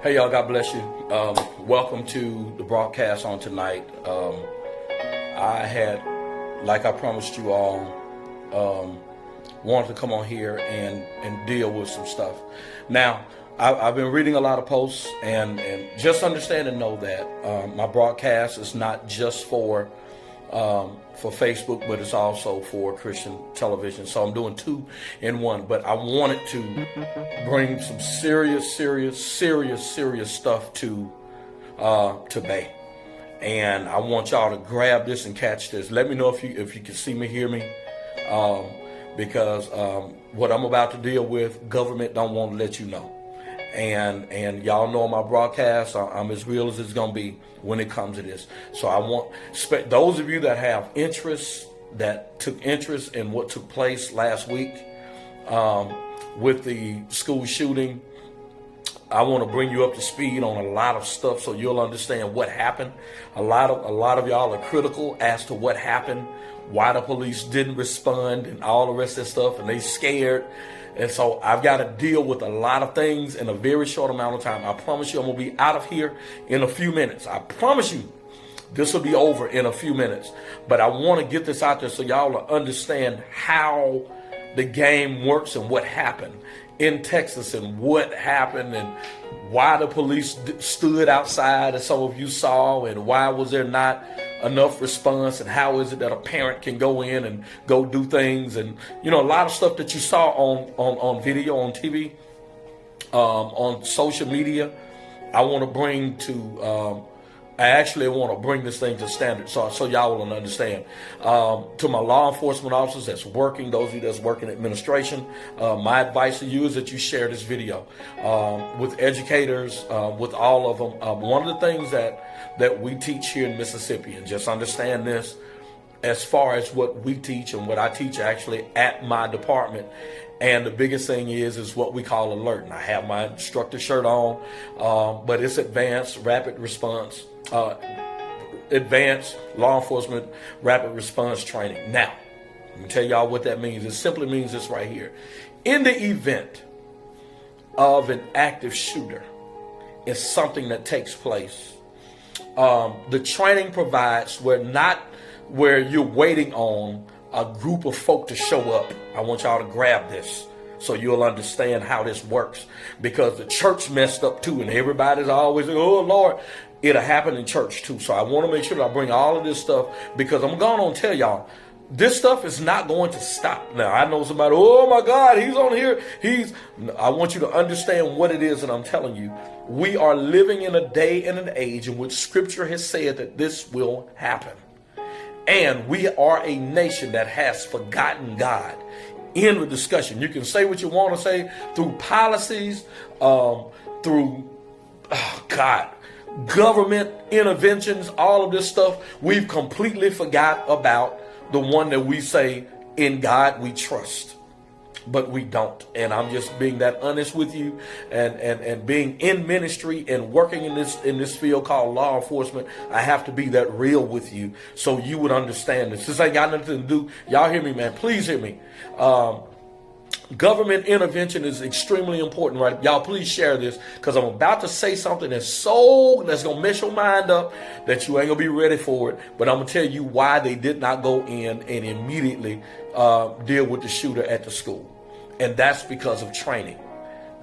Hey y'all, God bless you. Welcome to the broadcast on tonight. I had, like I promised you all, wanted to come on here and deal with some stuff. Now, I've been reading a lot of posts and just understand and know that my broadcast is not just for Facebook, but it's also for Christian television. So I'm doing 2 in 1. But I wanted to bring some serious stuff to Bay, and I want y'all to grab this and catch this. Let me know if you can see me, hear me, because what I'm about to deal with, government don't want to let you know. And y'all know my broadcast, I'm as real as it's gonna be when it comes to this. So I want those of you that have interest, that took interest in what took place last week with the school shooting. I want to bring you up to speed on a lot of stuff so you'll understand what happened. A lot of y'all are critical as to what happened, why the police didn't respond, and all the rest of that stuff, and they scared. And so I've got to deal with a lot of things in a very short amount of time. I promise you I'm going to be out of here in a few minutes. I promise you this will be over in a few minutes. But I want to get this out there so y'all will understand how the game works and what happened in Texas and what happened and why the police stood outside, as some of you saw, and why was there not enough response, and how is it that a parent can go in and go do things, and a lot of stuff that you saw on video, on TV, on social media. I want to bring to I actually want to bring this thing to standard so y'all will understand. To my law enforcement officers that's working, those of you that's working administration, my advice to you is that you share this video with educators, with all of them. One of the things that we teach here in Mississippi, and just understand this, as far as what we teach and what I teach actually at my department. And the biggest thing is what we call alert. And I have my instructor shirt on, but it's advanced rapid response, advanced law enforcement rapid response training. Now, let me tell y'all what that means. It simply means this right here. In the event of an active shooter, it's something that takes place. The training provides where you're waiting on a group of folk to show up. I want y'all to grab this so you'll understand how this works, because the church messed up too, and everybody's always like, oh Lord, it'll happen in church too. So I want to make sure that I bring all of this stuff, because I'm going to tell y'all, this stuff is not going to stop. Now, I know somebody, oh my God, he's on here. I want you to understand what it is that I'm telling you. We are living in a day and an age in which Scripture has said that this will happen. And we are a nation that has forgotten God. End of discussion. You can say what you want to say through policies, through government interventions, all of this stuff. We've completely forgot about the one that we say, in God we trust. But we don't. And I'm just being that honest with you, and being in ministry and working in this field called law enforcement. I have to be that real with you so you would understand this. This ain't got nothing to do. Y'all hear me, man. Please hear me. Government intervention is extremely important, right? Y'all please share this, because I'm about to say something that's going to mess your mind up that you ain't going to be ready for it. But I'm going to tell you why they did not go in and immediately deal with the shooter at the school. And that's because of training.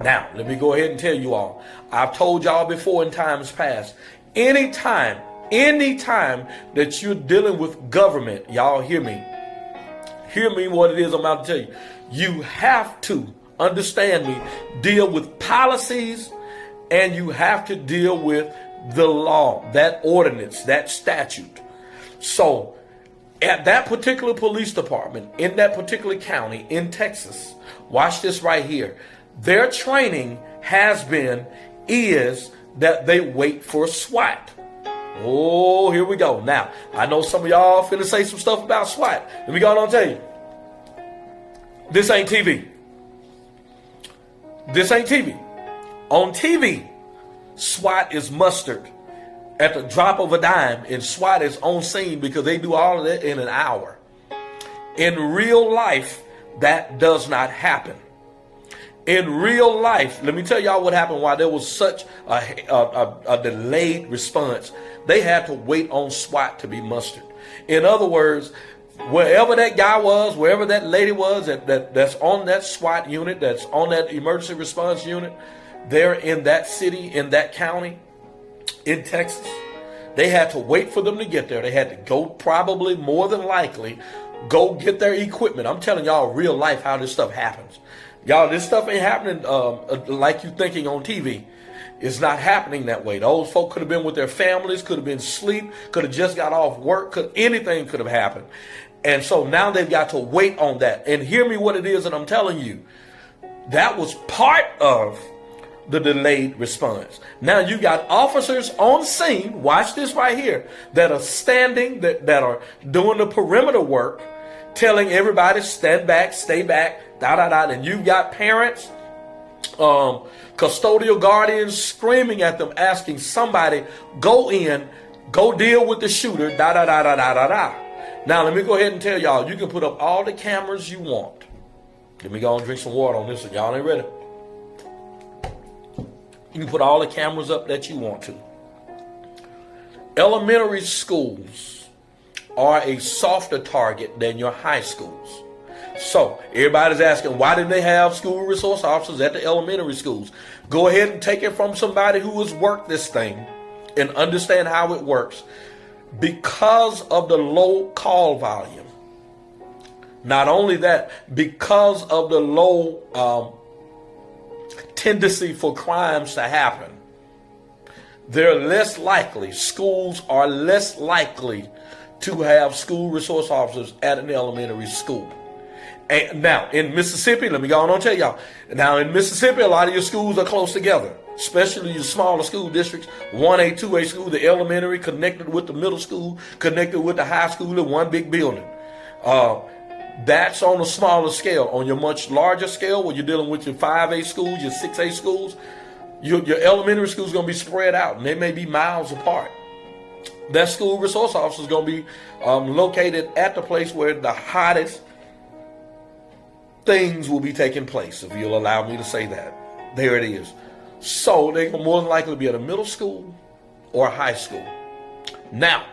Now, let me go ahead and tell you all. I've told y'all before in times past, anytime that you're dealing with government, y'all hear me what it is I'm about to tell you. You have to, understand me, deal with policies, and you have to deal with the law, that ordinance, that statute. So at that particular police department, in that particular county, in Texas, watch this right here. Their training is that they wait for SWAT. Oh, here we go. Now, I know some of y'all finna say some stuff about SWAT. Let me go on and tell you. This ain't TV. This ain't TV. On TV, SWAT is mustered at the drop of a dime, and SWAT is on scene because they do all of that in an hour. In real life, that does not happen. In real life, let me tell y'all what happened why there was such a delayed response. They had to wait on SWAT to be mustered. In other words, wherever that guy was, wherever that lady was that's on that SWAT unit, that's on that emergency response unit, they're in that city, in that county, in Texas. They had to wait for them to get there. They had to go, probably more than likely, go get their equipment. I'm telling y'all real life how this stuff happens. Y'all, this stuff ain't happening like you thinking on TV. It's not happening that way. Those folk could have been with their families, could have been asleep, could have just got off work, anything could have happened. And so now they've got to wait on that. And hear me what it is that I'm telling you. That was part of the delayed response. Now you got officers on scene, watch this right here, that are standing, that are doing the perimeter work, telling everybody stand back, stay back, and you've got parents, custodial guardians screaming at them, asking somebody, go in, go deal with the shooter, Now let me go ahead and tell y'all, you can put up all the cameras you want. Let me go and drink some water on this one. Y'all ain't ready. You can put all the cameras up that you want to. Elementary schools are a softer target than your high schools. So everybody's asking, why didn't they have school resource officers at the elementary schools? Go ahead and take it from somebody who has worked this thing and understand how it works. Because of the low call volume. Not only that, because of the low tendency for crimes to happen, they're less likely, schools are less likely to have school resource officers at an elementary school. And now, in Mississippi, let me go on and tell y'all. Now, in Mississippi, a lot of your schools are close together, especially your smaller school districts, 1A, 2A school, the elementary connected with the middle school, connected with the high school in one big building. That's on a smaller scale. On your much larger scale, where you're dealing with your 5A schools, your 6A schools, your elementary school is going to be spread out, and they may be miles apart. That school resource officer is going to be located at the place where the hottest things will be taking place, if you'll allow me to say that. There it is. So they're more than likely to be at a middle school or a high school. Now,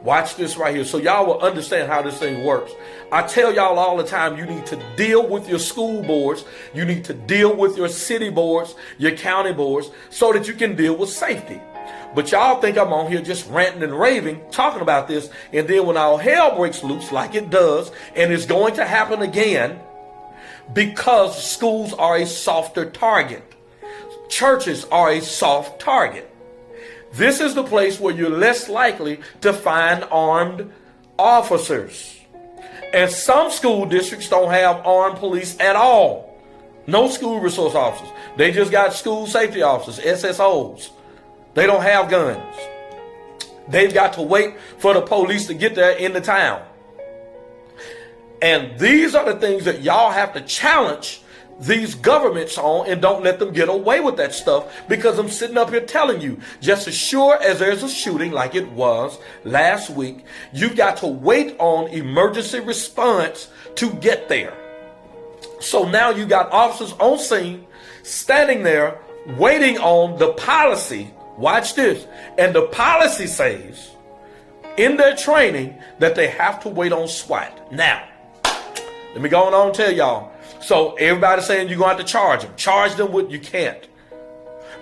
watch this right here so y'all will understand how this thing works. I tell y'all all the time, you need to deal with your school boards. You need to deal with your city boards, your county boards, so that you can deal with safety. But y'all think I'm on here just ranting and raving, talking about this, and then when all hell breaks loose, like it does, and it's going to happen again, because schools are a softer target. Churches are a soft target. This is the place where you're less likely to find armed officers. And some school districts don't have armed police at all. No school resource officers. They just got school safety officers, SSOs. They don't have guns. They've got to wait for the police to get there in the town. And these are the things that y'all have to challenge these governments on, and don't let them get away with that stuff, because I'm sitting up here telling you, just as sure as there's a shooting like it was last week, you've got to wait on emergency response to get there. So now you got officers on scene standing there waiting on the policy. Watch this. And the policy says in their training that they have to wait on SWAT. Now, let me go on and tell y'all. So everybody's saying you're going to have to charge them. Charge them with, you can't.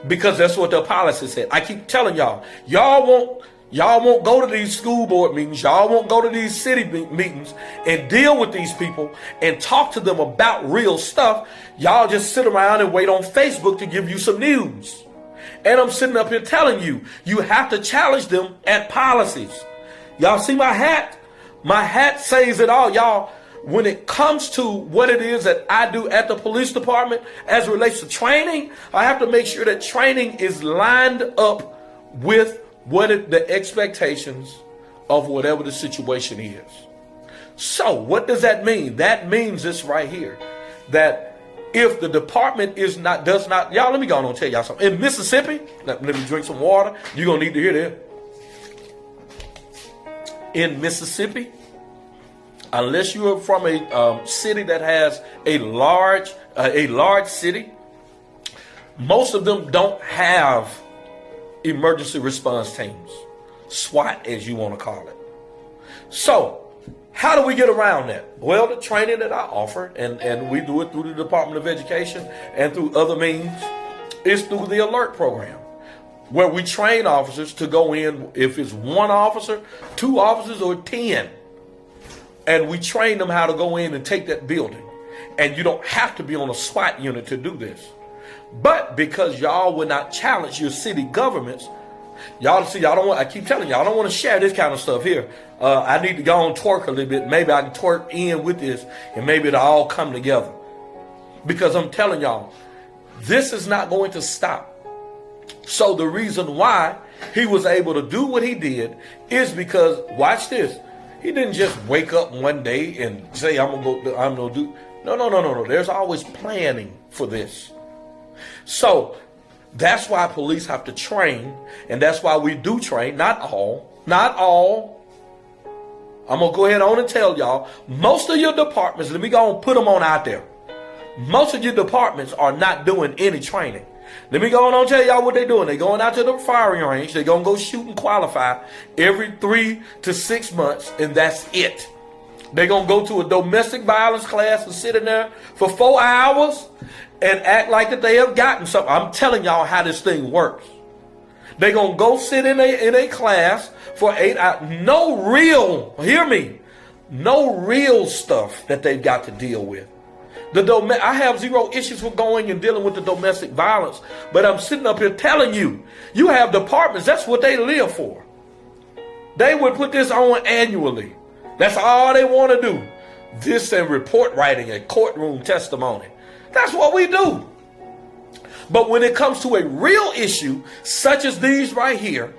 Because that's what the policy said. I keep telling y'all, y'all won't go to these school board meetings. Y'all won't go to these city meetings and deal with these people and talk to them about real stuff. Y'all just sit around and wait on Facebook to give you some news. And I'm sitting up here telling you, you have to challenge them at policies. Y'all see my hat? My hat says it all, y'all. When it comes to what it is that I do at the police department as it relates to training, I have to make sure that training is lined up with the expectations of whatever the situation is. So what does that mean? That means this right here, that if the department does not, y'all, let me go on and tell y'all something. In Mississippi, let me drink some water. You're going to need to hear this. In Mississippi, unless you are from a city that has a large a large city, most of them don't have emergency response teams, SWAT as you want to call it. So how do we get around that? Well, the training that I offer, and we do it through the Department of Education and through other means, is through the alert program, where we train officers to go in, if it's one officer, two officers, or 10. And we train them how to go in and take that building. And you don't have to be on a SWAT unit to do this. But because y'all will not challenge your city governments, y'all don't want, I keep telling y'all, I don't want to share this kind of stuff here. I need to go and twerk a little bit. Maybe I can twerk in with this, and maybe it'll all come together. Because I'm telling y'all, this is not going to stop. So the reason why he was able to do what he did is because, watch this, he didn't just wake up one day and say, I'm gonna do. No. There's always planning for this. So that's why police have to train, and that's why we do train. Not all. I'm gonna go ahead on and tell y'all, most of your departments, let me go and put them on out there. Most of your departments are not doing any training. Let me go on and tell y'all what they're doing. They're going out to the firing range. They're going to go shoot and qualify every 3 to 6 months, and that's it. They're going to go to a domestic violence class and sit in there for 4 hours and act like that they have gotten something. I'm telling y'all how this thing works. They're going to go sit in a class for 8 hours. No real stuff that they've got to deal with. I have zero issues with going and dealing with the domestic violence, but I'm sitting up here telling you, you have departments, that's what they live for. They would put this on annually. That's all they want to do. This and report writing and courtroom testimony. That's what we do. But when it comes to a real issue, such as these right here,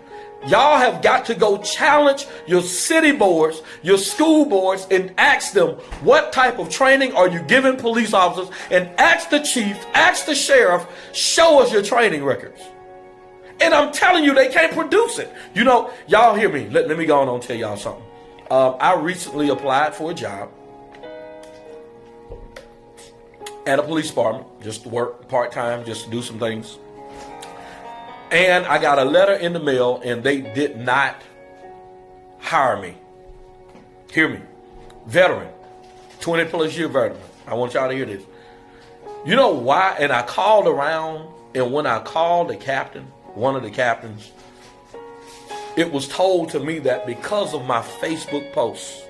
y'all have got to go challenge your city boards, your school boards, and ask them, what type of training are you giving police officers? And ask the chief, ask the sheriff, show us your training records. And I'm telling you, they can't produce it. You know, y'all hear me. Let me go on and tell y'all something. I recently applied for a job at a police department, just to work part-time, just to do some things. And I got a letter in the mail, and they did not hire me. Hear me. Veteran. 20 plus year veteran. I want y'all to hear this. You know why? And I called around, and when I called the captain, one of the captains, it was told to me that because of my Facebook posts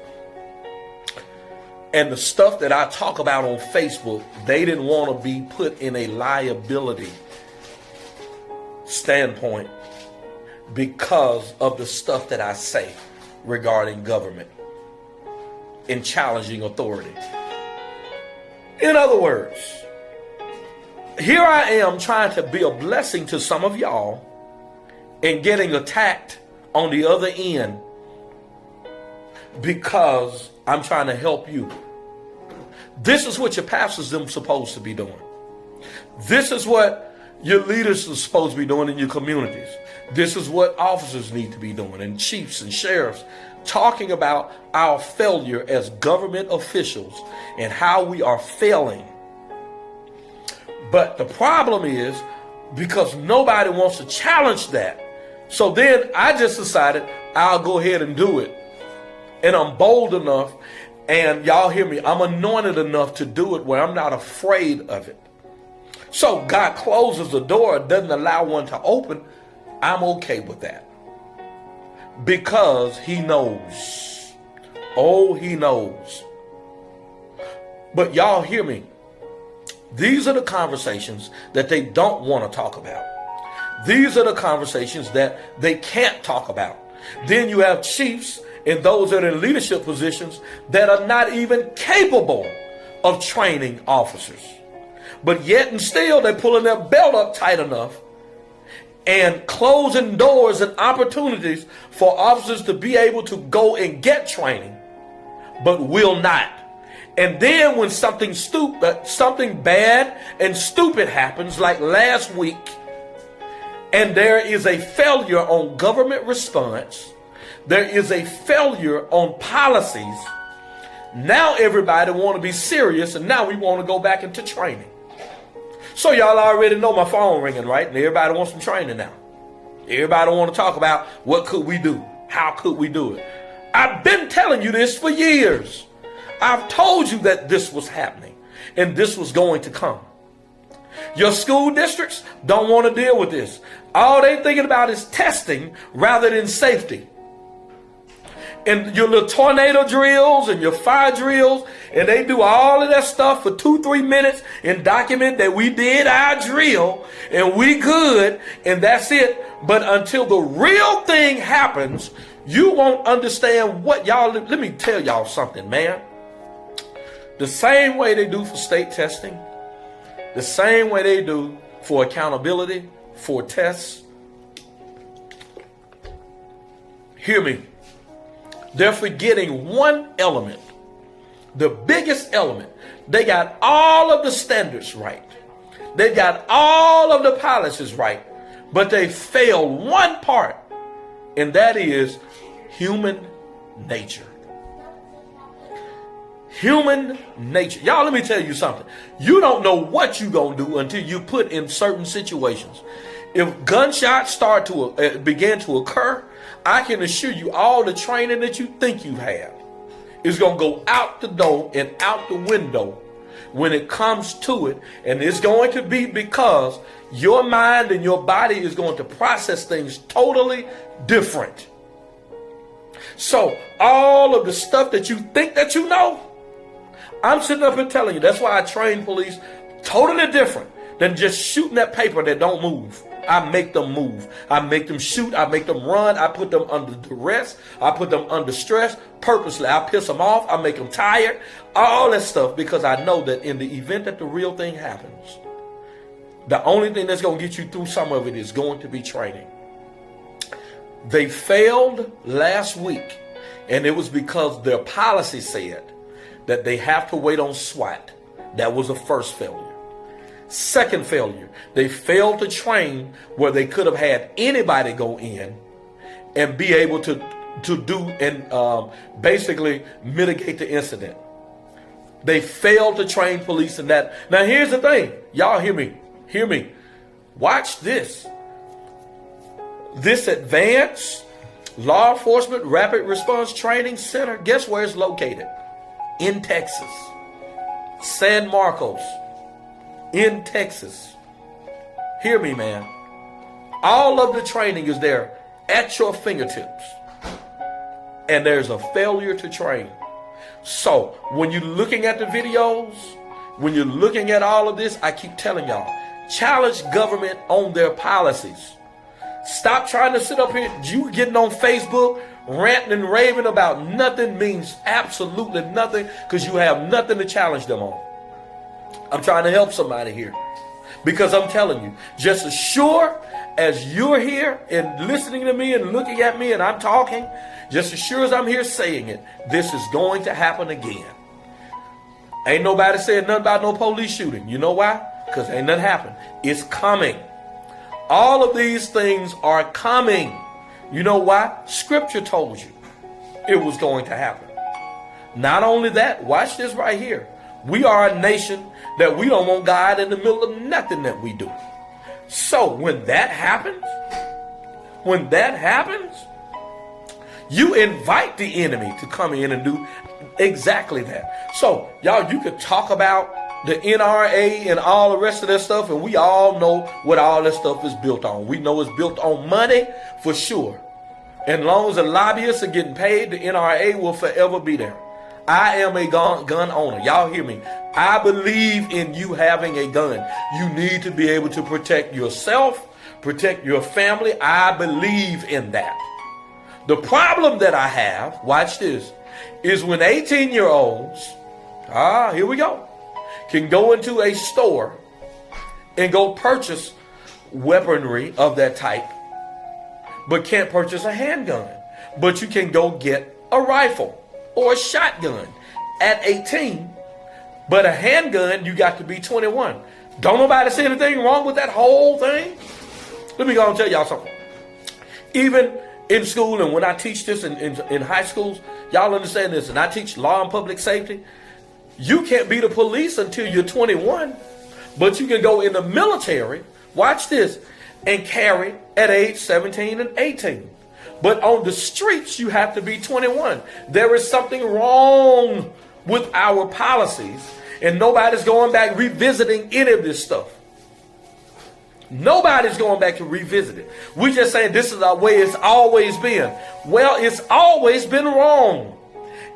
and the stuff that I talk about on Facebook, they didn't want to be put in a liability standpoint because of the stuff that I say regarding government and challenging authority. In other words, here I am trying to be a blessing to some of y'all and getting attacked on the other end because I'm trying to help you. This is what your pastors them supposed to be doing. This is what your leaders are supposed to be doing in your communities. This is what officers need to be doing, and chiefs and sheriffs, talking about our failure as government officials and how we are failing. But the problem is, because nobody wants to challenge that, so then I just decided I'll go ahead and do it. And I'm bold enough, and y'all hear me, I'm anointed enough to do it where I'm not afraid of it. So God closes the door, doesn't allow one to open. I'm okay with that. Because he knows. Oh, he knows. But y'all hear me. These are the conversations that they don't want to talk about. These are the conversations that they can't talk about. Then you have chiefs and those that are in leadership positions that are not even capable of training officers. But yet and still, they're pulling their belt up tight enough and closing doors and opportunities for officers to be able to go and get training, but will not. And then when something bad and stupid happens, like last week, and there is a failure on government response, there is a failure on policies, now everybody want to be serious, and now we want to go back into training. So y'all already know my phone ringing, right? And everybody wants some training now. Everybody want to talk about what could we do? How could we do it? I've been telling you this for years. I've told you that this was happening and this was going to come. Your school districts don't want to deal with this. All they thinking about is testing rather than safety. And your little tornado drills and your fire drills, and they do all of that stuff for 2-3 minutes and document that we did our drill and we good and that's it. But until the real thing happens, you won't understand what y'all, let me tell y'all something, man. The same way they do for state testing, the same way they do for accountability, for tests. Hear me. They're forgetting one element, the biggest element. They got all of the standards right. They got all of the policies right, but they failed one part, and that is human nature. Human nature. Y'all, let me tell you something. You don't know what you're going to do until you put in certain situations. If gunshots start to begin to occur, I can assure you all the training that you think you have is going to go out the door and out the window when it comes to it. And it's going to be because your mind and your body is going to process things totally different. So all of the stuff that you think that you know, I'm sitting up and telling you, that's why I train police totally different than just shooting that paper that don't move. I make them move. I make them shoot. I make them run. I put them under duress. I put them under stress purposely. I piss them off. I make them tired. All that stuff because I know that in the event that the real thing happens, the only thing that's going to get you through some of it is going to be training. They failed last week, and it was because their policy said that they have to wait on SWAT. That was the first failure. Second failure, they failed to train where they could have had anybody go in and be able to do and basically mitigate the incident. They failed to train police in that. Now here's the thing. Y'all hear me. Hear me. Watch this. This advanced law enforcement rapid response training center, guess where it's located? In Texas. San Marcos. In Texas. Hear me, man. All of the training is there at your fingertips. And there's a failure to train. So when you're looking at the videos, when you're looking at all of this, I keep telling y'all, challenge government on their policies. Stop trying to sit up here. You getting on Facebook, ranting and raving about nothing means absolutely nothing because you have nothing to challenge them on. I'm trying to help somebody here because I'm telling you, just as sure as you're here and listening to me and looking at me and I'm talking, just as sure as I'm here saying it, this is going to happen again. Ain't nobody said nothing about no police shooting. You know why? Because ain't nothing happened. It's coming. All of these things are coming. You know why? Scripture told you it was going to happen. Not only that, watch this right here. We are a nation that we don't want God in the middle of nothing that we do. So when that happens, you invite the enemy to come in and do exactly that. So y'all, you could talk about the NRA and all the rest of that stuff, and we all know what all that stuff is built on. We know it's built on money for sure. And as long as the lobbyists are getting paid, the NRA will forever be there. I am a gun owner. Y'all hear me. I believe in you having a gun. You need to be able to protect yourself, protect your family. I believe in that. The problem that I have, watch this, is when 18-year-olds, here we go, can go into a store and go purchase weaponry of that type, but can't purchase a handgun. But you can go get a rifle or a shotgun at 18, but a handgun, you got to be 21. Don't nobody see anything wrong with that whole thing? Let me go and tell y'all something. Even in school, and when I teach this in high schools, y'all understand this, and I teach law and public safety, you can't be the police until you're 21. But you can go in the military, watch this, and carry at age 17 and 18. But on the streets, you have to be 21. There is something wrong with our policies, and nobody's going back revisiting any of this stuff. Nobody's going back to revisit it. We just saying this is the way it's always been. Well, it's always been wrong.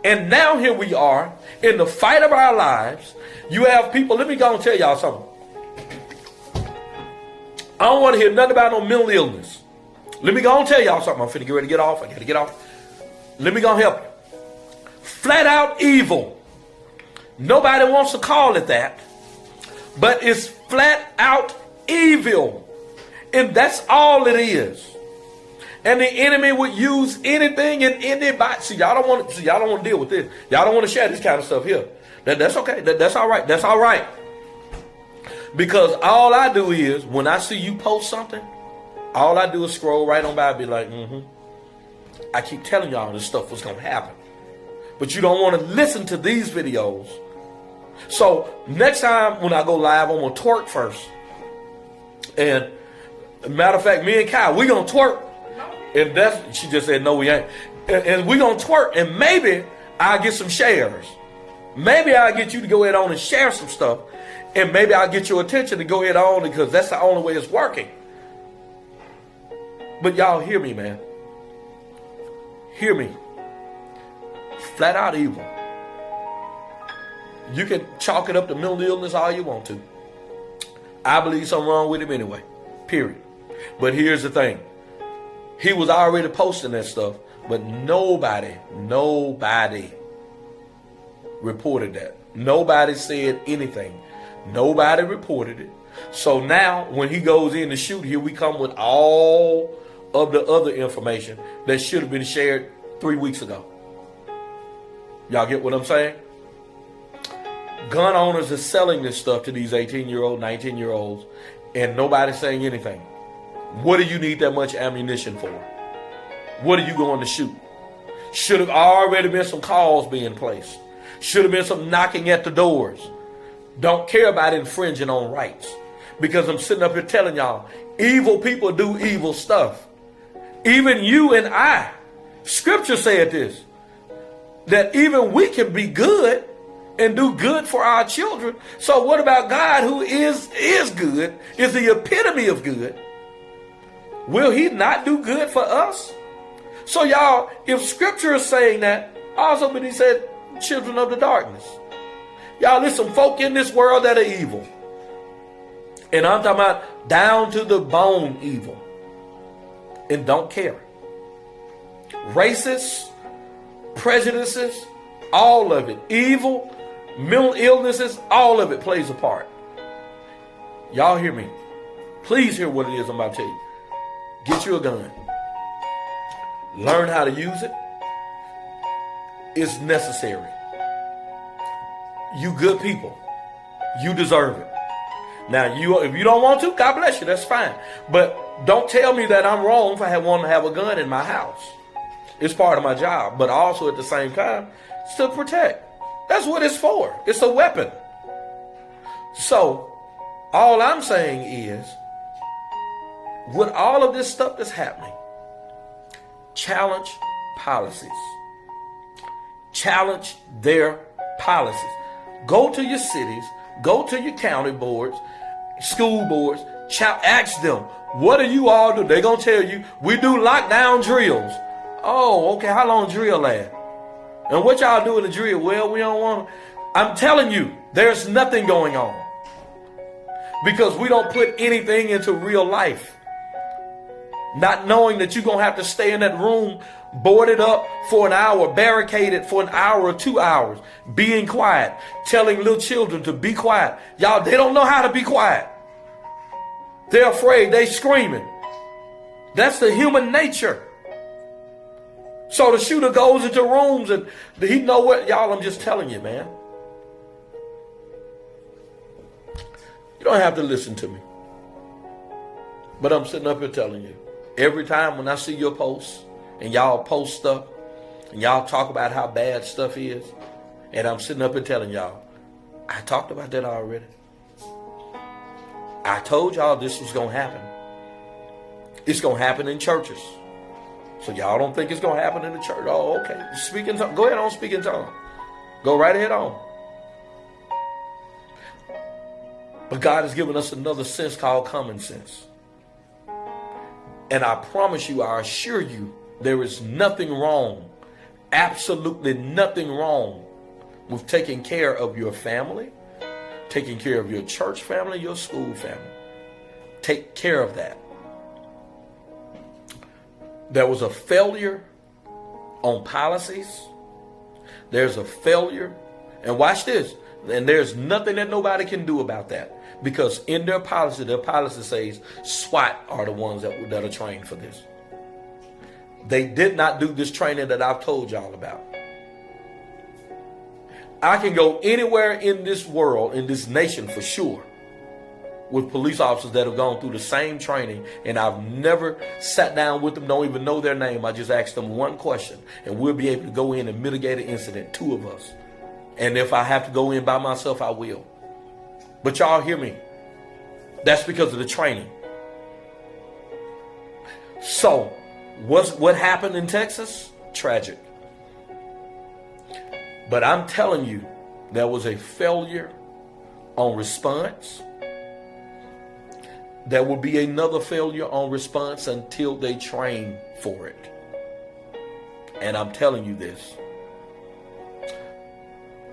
And now here we are in the fight of our lives. You have people, let me go and tell y'all something. I don't want to hear nothing about no mental illness. Let me go and tell y'all something. I'm finna get ready to get off. I gotta get off. Let me go and help you. Flat out evil. Nobody wants to call it that. But it's flat out evil. And that's all it is. And the enemy would use anything and anybody. See, y'all don't want to deal with this. Y'all don't want to share this kind of stuff here. That's okay. That's all right. That's all right. Because all I do is, when I see you post something, all I do is scroll right on by and be like, I keep telling y'all this stuff was going to happen. But you don't want to listen to these videos. So next time when I go live, I'm going to twerk first. And matter of fact, me and Kyle, we going to twerk. And she just said, no, we ain't. And we going to twerk. And maybe I'll get some shares. Maybe I'll get you to go ahead on and share some stuff. And maybe I'll get your attention to go ahead on, because that's the only way it's working. But y'all hear me, man. Hear me. Flat out evil. You can chalk it up to mental illness all you want to. I believe something wrong with him anyway. Period. But here's the thing. He was already posting that stuff, but nobody reported that. Nobody said anything. Nobody reported it. So now when he goes in to shoot, here we come with all of the other information that should have been shared 3 weeks ago. Y'all get what I'm saying? Gun owners are selling this stuff to these 18-year-old, 19-year-olds, and nobody's saying anything. What do you need that much ammunition for? What are you going to shoot? Should have already been some calls being placed. Should have been some knocking at the doors. Don't care about infringing on rights. Because I'm sitting up here telling y'all, evil people do evil stuff. Even you and I. Scripture said this, that even we can be good and do good for our children. So what about God, who is good, is the epitome of good? Will he not do good for us? So y'all, if scripture is saying that, also when he said children of the darkness. Y'all, there's some folk in this world that are evil. And I'm talking about down to the bone evil. And don't care. Racists, prejudices, all of it. Evil, mental illnesses, all of it plays a part. Y'all hear me? Please hear what it is I'm about to tell you. Get you a gun. Learn how to use it. It's necessary. You good people. You deserve it. Now, if you don't want to, God bless you. That's fine. But don't tell me that I'm wrong for wanting to have a gun in my house. It's part of my job. But also at the same time, it's to protect. That's what it's for. It's a weapon. So, all I'm saying is, with all of this stuff that's happening, challenge policies. Challenge their policies. Go to your cities, go to your county boards, school boards, ask them, what do you all do? They're going to tell you, we do lockdown drills. Oh, okay, how long drill last? And what y'all do in the drill? Well, we don't want to. I'm telling you, there's nothing going on. Because we don't put anything into real life. Not knowing that you're going to have to stay in that room, boarded up for an hour, barricaded for an hour or 2 hours, being quiet, telling little children to be quiet. Y'all, they don't know how to be quiet. They're afraid, they screaming. That's the human nature. So the shooter goes into rooms and he know what, y'all, I'm just telling you, man. You don't have to listen to me. But I'm sitting up here telling you. Every time when I see your posts and y'all post stuff and y'all talk about how bad stuff is, and I'm sitting up here telling y'all, I talked about that already. I told y'all this was going to happen. It's going to happen in churches. So y'all don't think it's going to happen in the church. Oh, okay. Speak in tongues. Go ahead on, speak in tongues. Go right ahead on. But God has given us another sense called common sense. And I promise you, I assure you, there is nothing wrong, absolutely nothing wrong with taking care of your family, taking care of your church family, your school family. Take care of that. There was a failure on policies. There's a failure. And watch this. And there's nothing that nobody can do about that. Because in their policy says SWAT are the ones that are trained for this. They did not do this training that I've told y'all about. I can go anywhere in this world, in this nation for sure, with police officers that have gone through the same training, and I've never sat down with them, don't even know their name. I just asked them one question, and we'll be able to go in and mitigate an incident, two of us. And if I have to go in by myself, I will. But y'all hear me. That's because of the training. So, what happened in Texas? Tragic. But I'm telling you, there was a failure on response. There will be another failure on response until they train for it. And I'm telling you this.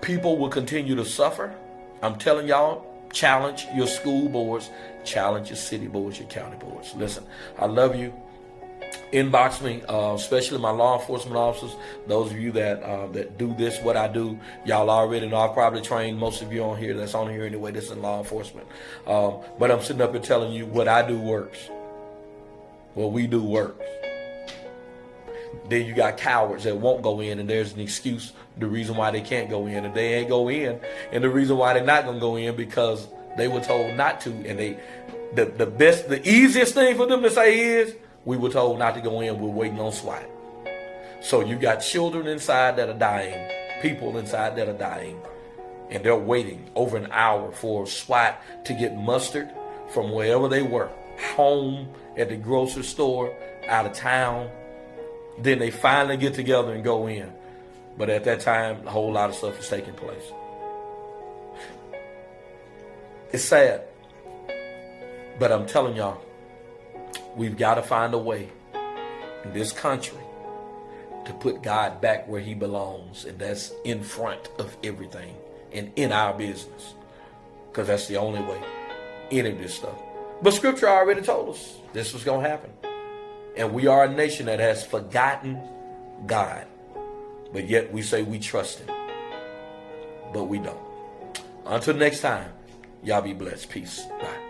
People will continue to suffer. I'm telling y'all, challenge your school boards, challenge your city boards, your county boards. Listen, I love you. Inbox me, especially my law enforcement officers. Those of you that do this, what I do, y'all already know. I've probably trained most of you on here. That's on here anyway. This is law enforcement. But I'm sitting up here telling you what I do works. What we do works. Then you got cowards that won't go in, and there's an excuse, the reason why they can't go in, and they ain't go in, and the reason why they're not gonna go in because they were told not to, and the easiest thing for them to say is, we were told not to go in, we're waiting on SWAT. So you got children inside that are dying, people inside that are dying, and they're waiting over an hour for SWAT to get mustered from wherever they were, home, at the grocery store, out of town. Then they finally get together and go in. But at that time, a whole lot of stuff is taking place. It's sad. But I'm telling y'all, we've got to find a way in this country to put God back where he belongs. And that's in front of everything and in our business. Because that's the only way any of this stuff. But scripture already told us this was going to happen. And we are a nation that has forgotten God. But yet we say we trust him. But we don't. Until next time, y'all be blessed. Peace. Bye.